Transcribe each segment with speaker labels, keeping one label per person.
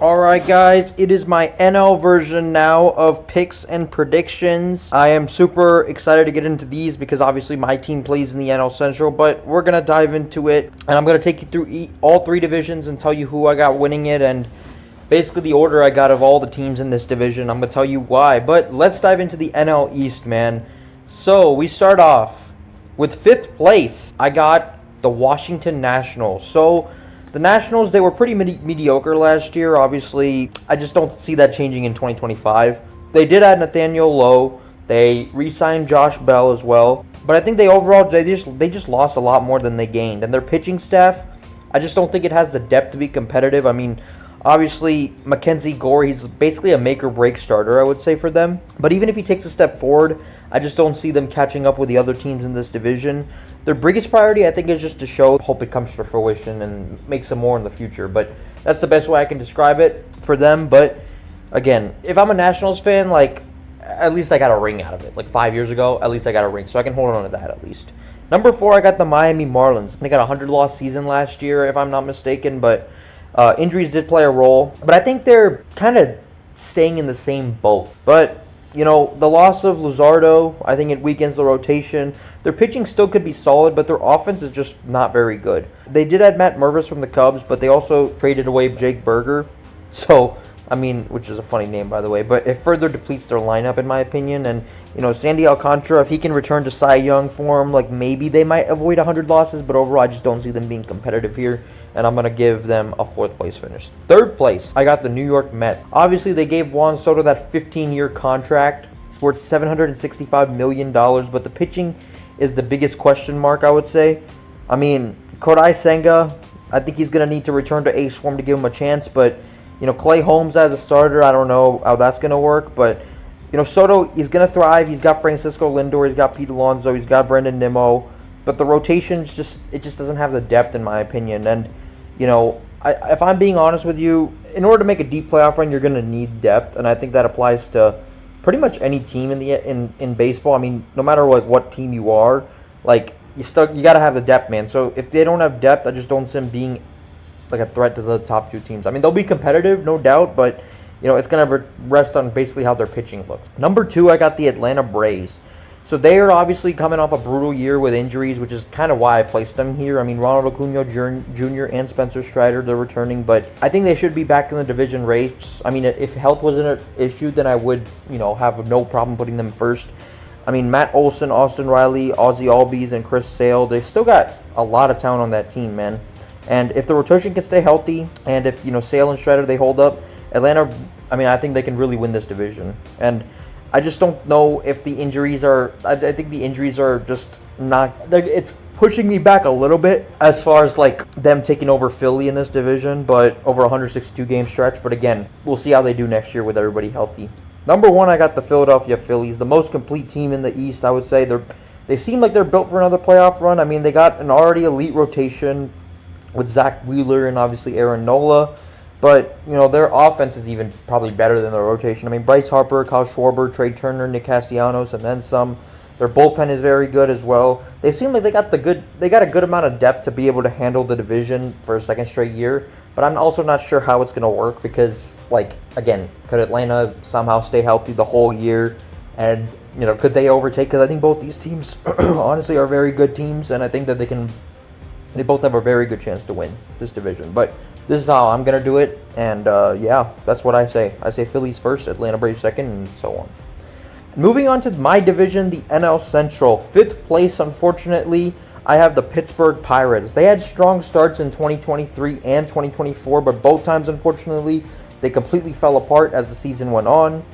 Speaker 1: Alright guys, it is my NL version now of picks and predictions. I am super excited to get into these because obviously my team plays in the NL Central, but we're going to dive into it. And I'm going to take you through all three divisions and tell you who I got winning it and basically the order I got of all the teams in this division. I'm going to tell you why, but let's dive into the NL East, man. So we start off with 5th place. I got the Washington Nationals. So the Nationals, they were pretty mediocre last year. Obviously, I just don't see that changing in 2025. They did add Nathaniel Lowe. They re-signed Josh Bell as well. But I think they just lost a lot more than they gained. And their pitching staff, I just don't think it has the depth to be competitive. I mean, obviously, Mackenzie Gore, he's basically a make-or-break starter, I would say, for them. But even if he takes a step forward, I just don't see them catching up with the other teams in this division. Their biggest priority, I think, is just to show, hope it comes to fruition and make some more in the future. But that's the best way I can describe it for them. But again, if I'm a Nationals fan, like, at least I got a ring out of it. Like 5 years ago, at least I got a ring. So I can hold on to that at least. Number 4, I got the Miami Marlins. They got a 100-loss season last year, if I'm not mistaken. But injuries did play a role. But I think they're kind of staying in the same boat. But you know, the loss of Luzardo, I think it weakens the rotation. Their pitching still could be solid, but their offense is just not very good. They did add Matt Mervis from the Cubs, but they also traded away Jake Berger. So, I mean, which is a funny name, by the way. But it further depletes their lineup, in my opinion. And, you know, Sandy Alcantara, if he can return to Cy Young form, like maybe they might avoid 100 losses. But overall, I just don't see them being competitive here. And I'm going to give them a 4th place finish. 3rd place, I got the New York Mets. Obviously, they gave Juan Soto that 15-year contract. It's worth $765 million. But the pitching is the biggest question mark, I would say. I mean, Kodai Senga, I think he's going to need to return to ace form to give him a chance. But, you know, Clay Holmes as a starter, I don't know how that's going to work. But, you know, Soto, he's going to thrive. He's got Francisco Lindor. He's got Pete Alonso. He's got Brendan Nimmo. But the rotation just doesn't have the depth, in my opinion. And, you know, if I'm being honest with you, in order to make a deep playoff run, you're going to need depth. And I think that applies to pretty much any team in baseball. I mean, no matter what team you are, like, you got to have the depth, man. So if they don't have depth, I just don't see them being like a threat to the top 2 teams. I mean, they'll be competitive, no doubt, but, you know, it's going to rest on basically how their pitching looks. Number 2, I got the Atlanta Braves. So they are obviously coming off a brutal year with injuries, which is kind of why I placed them here. I mean, Ronald Acuna Jr. and Spencer Strider, they're returning, but I think they should be back in the division race. I mean, if health wasn't an issue, then I would, you know, have no problem putting them first. I mean, Matt Olson, Austin Riley, Ozzie Albies, and Chris Sale, they've still got a lot of talent on that team, man. And if the rotation can stay healthy, and if, you know, Sale and Strider, they hold up, Atlanta, I mean, I think they can really win this division. And I just don't know if the injuries are, I think the injuries are just not, it's pushing me back a little bit as far as like them taking over Philly in this division, but over a 162 game stretch. But again, we'll see how they do next year with everybody healthy. Number 1, I got the Philadelphia Phillies, the most complete team in the East, I would say. They seem like they're built for another playoff run. I mean, they got an already elite rotation with Zach Wheeler and obviously Aaron Nola. But, you know, their offense is even probably better than their rotation. I mean, Bryce Harper, Kyle Schwarber, Trey Turner, Nick Castellanos, and then some. Their bullpen is very good as well. They seem like they got a good amount of depth to be able to handle the division for a second straight year. But I'm also not sure how it's going to work because, like, again, could Atlanta somehow stay healthy the whole year? And, you know, could they overtake? Because I think both these teams, honestly, are very good teams. And I think that they both have a very good chance to win this division. But this is how I'm going to do it, and yeah, that's what I say. I say Phillies first, Atlanta Braves second, and so on. Moving on to my division, the NL Central. 5th place, unfortunately, I have the Pittsburgh Pirates. They had strong starts in 2023 and 2024, but both times, unfortunately, they completely fell apart as the season went on.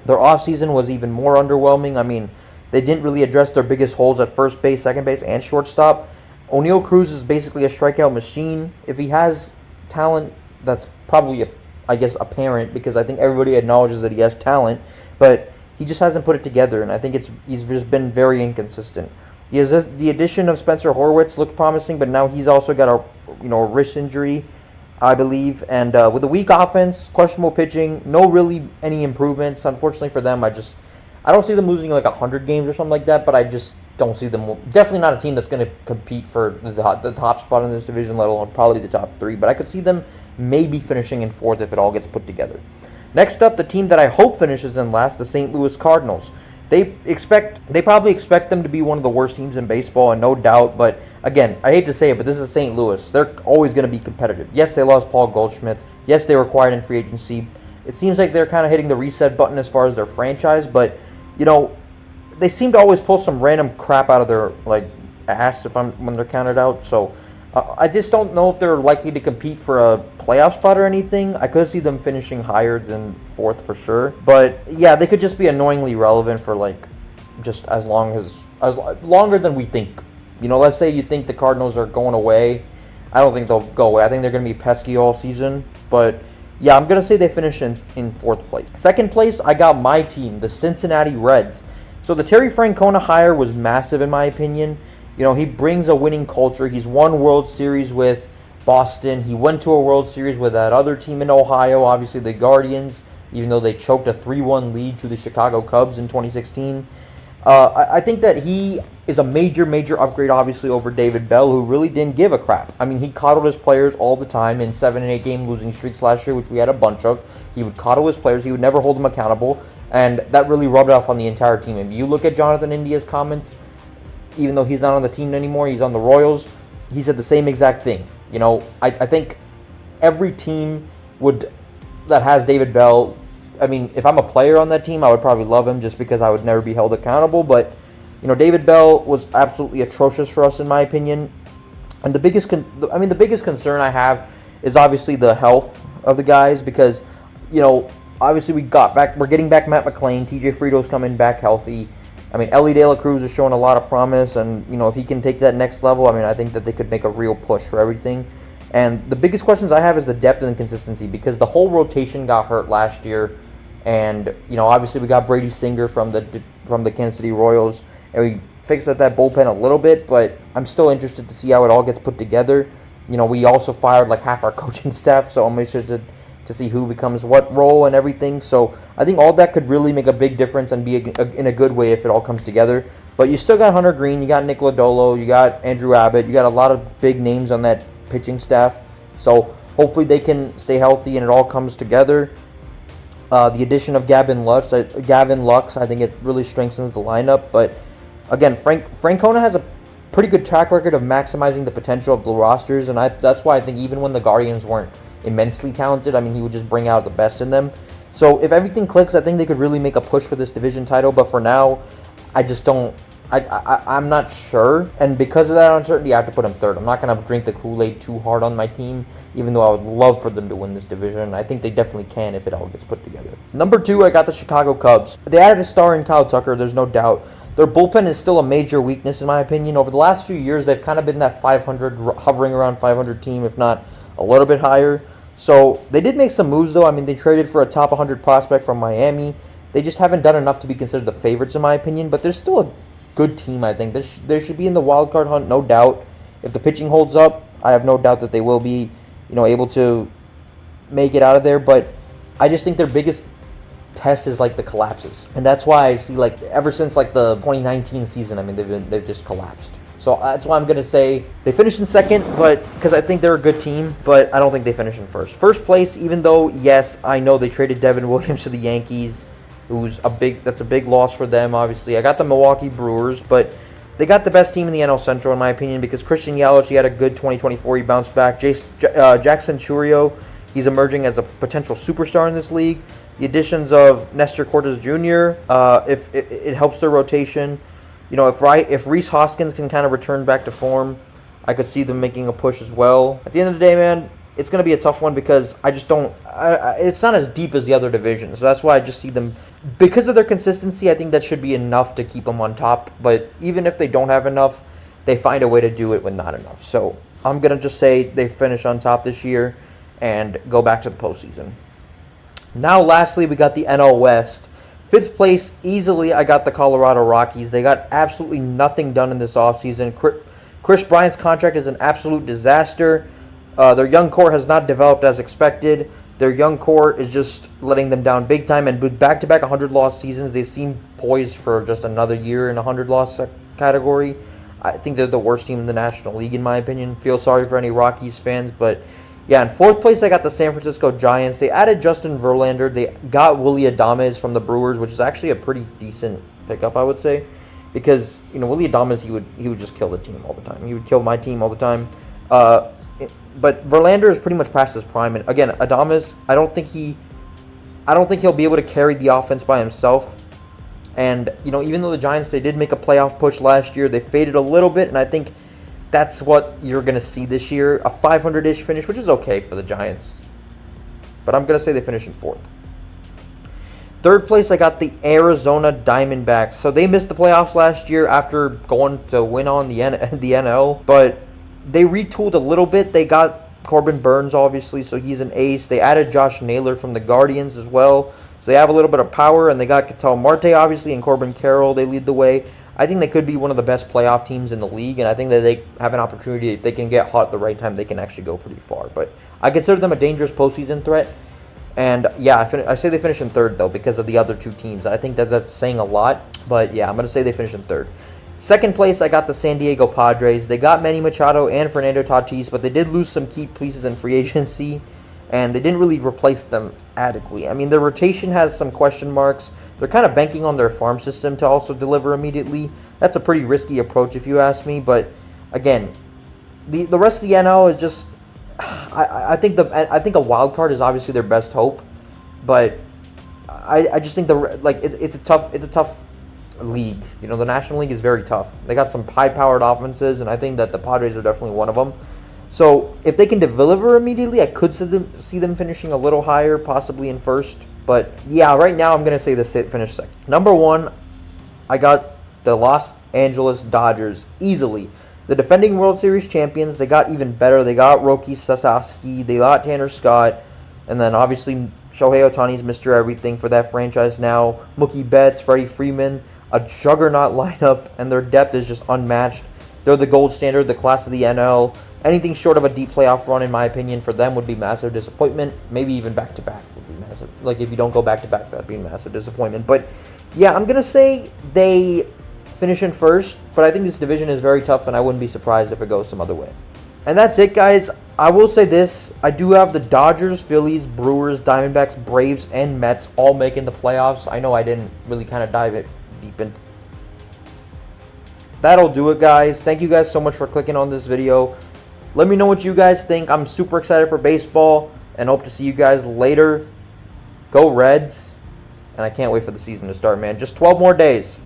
Speaker 1: Their offseason was even more underwhelming. I mean, they didn't really address their biggest holes at first base, second base, and shortstop. O'Neal Cruz is basically a strikeout machine. If he has talent, that's probably, I guess, apparent because I think everybody acknowledges that he has talent, but he just hasn't put it together, and I think he's just been very inconsistent. The addition of Spencer Horwitz looked promising, but now he's also got a wrist injury, I believe, and with a weak offense, questionable pitching, no really any improvements. Unfortunately for them, I don't see them losing like 100 games or something like that, but I just don't see them. Definitely not a team that's going to compete for the top spot in this division, let alone probably the top 3. But I could see them maybe finishing in 4th if it all gets put together. Next up, the team that I hope finishes in last, the St. Louis Cardinals. They probably expect them to be one of the worst teams in baseball, and no doubt, but again, I hate to say it, but this is St. Louis. They're always going to be competitive. Yes, they lost Paul Goldschmidt. Yes, they were acquired in free agency. It seems like they're kind of hitting the reset button as far as their franchise, but, they seem to always pull some random crap out of their, ass when they're counted out, so I just don't know if they're likely to compete for a playoff spot or anything. I could see them finishing higher than 4th for sure. But yeah, they could just be annoyingly relevant for just as longer than we think. Let's say you think the Cardinals are going away. I don't think they'll go away. I think they're going to be pesky all season. But yeah, I'm going to say they finish in 4th place. 2nd place, I got my team, the Cincinnati Reds. So the Terry Francona hire was massive in my opinion. He brings a winning culture. He's won World Series with Boston. He went to a World Series with that other team in Ohio, obviously the Guardians, even though they choked a 3-1 lead to the Chicago Cubs in 2016. I think that he is a major upgrade, obviously, over David Bell, who really didn't give a crap. I mean, he coddled his players all the time in 7 and 8 game losing streaks last year, which we had a bunch of. He would coddle his players. He would never hold them accountable, and that really rubbed off on the entire team. If you look at Jonathan India's comments, even though he's not on the team anymore, he's on the Royals, he said the same exact thing. I think every team that has David Bell, I mean, if I'm a player on that team, I would probably love him just because I would never be held accountable. But, David Bell was absolutely atrocious for us, in my opinion. And the biggest concern I have is obviously the health of the guys because, obviously we're getting back Matt McClain, TJ Frito's coming back healthy. I mean, Ellie De La Cruz is showing a lot of promise, and, if he can take that next level, I mean, I think that they could make a real push for everything. And the biggest questions I have is the depth and consistency, because the whole rotation got hurt last year, and, obviously we got Brady Singer from the Kansas City Royals, and we fixed up that bullpen a little bit, but I'm still interested to see how it all gets put together. We also fired half our coaching staff, so I'm interested to see who becomes what role and everything. So I think all that could really make a big difference and be in a good way if it all comes together. But you still got Hunter Green, you got Nick Lodolo, you got Andrew Abbott, you got a lot of big names on that pitching staff. So hopefully they can stay healthy and it all comes together. The addition of Gavin Lux, I think it really strengthens the lineup. But again, Francona has a pretty good track record of maximizing the potential of the rosters, and that's why I think even when the Guardians weren't immensely talented, I mean, he would just bring out the best in them. So if everything clicks, I think they could really make a push for this division title. But for now, I just don't. I'm not sure, and because of that uncertainty, I have to put them 3rd. I'm not going to drink the Kool-Aid too hard on my team, even though I would love for them to win this division. I think they definitely can if it all gets put together. Number 2, I got the Chicago Cubs. They added a star in Kyle Tucker, there's no doubt. Their bullpen is still a major weakness, in my opinion. Over the last few years, they've kind of been that 500, hovering around 500 team, if not a little bit higher. So they did make some moves, though. I mean, they traded for a top 100 prospect from Miami. They just haven't done enough to be considered the favorites, in my opinion. But they're still a good team, I think. They should be in the wild card hunt, no doubt. If the pitching holds up, I have no doubt that they will be, able to make it out of there. But I just think their biggest test is the collapses, and that's why I see ever since the 2019 season, I mean, they've just collapsed. So that's why I'm gonna say they finish in 2nd, but because I think they're a good team, but I don't think they finish in 1st. 1st place, even though yes, I know they traded Devin Williams to the Yankees, that's a big loss for them. Obviously, I got the Milwaukee Brewers, but they got the best team in the NL Central, in my opinion, because Christian Yelich, he had a good 2024. He bounced back. Jackson Churio, he's emerging as a potential superstar in this league. The additions of Nestor Cortez Jr., if it helps their rotation. If Rhys Hoskins can kind of return back to form, I could see them making a push as well. At the end of the day, man, it's going to be a tough one because I just don't... it's not as deep as the other divisions. So that's why I just see them... Because of their consistency, I think that should be enough to keep them on top. But even if they don't have enough, they find a way to do it with not enough. So I'm going to just say they finish on top this year and go back to the postseason. Now, lastly, we got the NL West. 5th place, easily, I got the Colorado Rockies. They got absolutely nothing done in this offseason. Chris Bryant's contract is an absolute disaster. Their young core has not developed as expected. Their young core is just letting them down big time. And with back-to-back 100-loss seasons, they seem poised for just another year in a 100-loss category. I think they're the worst team in the National League, in my opinion. Feel sorry for any Rockies fans, but Yeah, in fourth place, I got the San Francisco Giants. They added Justin Verlander. They got Willie Adames from the Brewers, which is actually a pretty decent pickup, I would say, because Willie Adames, he would just kill the team all the time. He would kill my team all the time. But Verlander is pretty much past his prime, and again, Adames, I don't think he'll be able to carry the offense by himself. And even though the Giants, they did make a playoff push last year, they faded a little bit, and I think that's what you're going to see this year, a 500-ish finish, which is okay for the Giants. But I'm going to say they finish in fourth. Third place, I got the Arizona Diamondbacks. So they missed the playoffs last year after going to win on the NL. But they retooled a little bit. They got Corbin Burns, obviously, so he's an ace. They added Josh Naylor from the Guardians as well. So they have a little bit of power. And they got Ketel Marte, obviously, and Corbin Carroll. They lead the way. I think they could be one of the best playoff teams in the league, and I think that they have an opportunity, if they can get hot at the right time, they can actually go pretty far. But I consider them a dangerous postseason threat, and yeah, I say they finish in third, though, because of the other two teams. I think that that's saying a lot, but yeah, I'm going to say they finish in third. Second place, I got the San Diego Padres. They got Manny Machado and Fernando Tatis, but they did lose some key pieces in free agency, and they didn't really replace them adequately. I mean, their rotation has some question marks. They're kind of banking on their farm system to also deliver immediately. That's a pretty risky approach if you ask me. But again, the rest of the NL is just I think a wild card is obviously their best hope. But I just think it's a tough league. The National League is very tough. They got some high-powered offenses, and I think that the Padres are definitely one of them. So if they can deliver immediately, I could see them finishing a little higher, possibly in first. But yeah, right now I'm going to say the finish second. Number one, I got the Los Angeles Dodgers easily. The defending World Series champions, they got even better. They got Roki Sasaki, they got Tanner Scott, and then obviously Shohei Ohtani's Mr. Everything for that franchise now. Mookie Betts, Freddie Freeman, a juggernaut lineup, and their depth is just unmatched. They're the gold standard, the class of the NL. Anything short of a deep playoff run, in my opinion, for them would be massive disappointment. Maybe even back-to-back would be massive. Like, if you don't go back-to-back, that'd be a massive disappointment. But, yeah, I'm going to say they finish in first. But I think this division is very tough, and I wouldn't be surprised if it goes some other way. And that's it, guys. I will say this. I do have the Dodgers, Phillies, Brewers, Diamondbacks, Braves, and Mets all making the playoffs. I know I didn't really kind of dive it deep into. That'll do it, guys. Thank you guys so much for clicking on this video. Let me know what you guys think. I'm super excited for baseball and hope to see you guys later. Go Reds. And I can't wait for the season to start, man. Just 12 more days.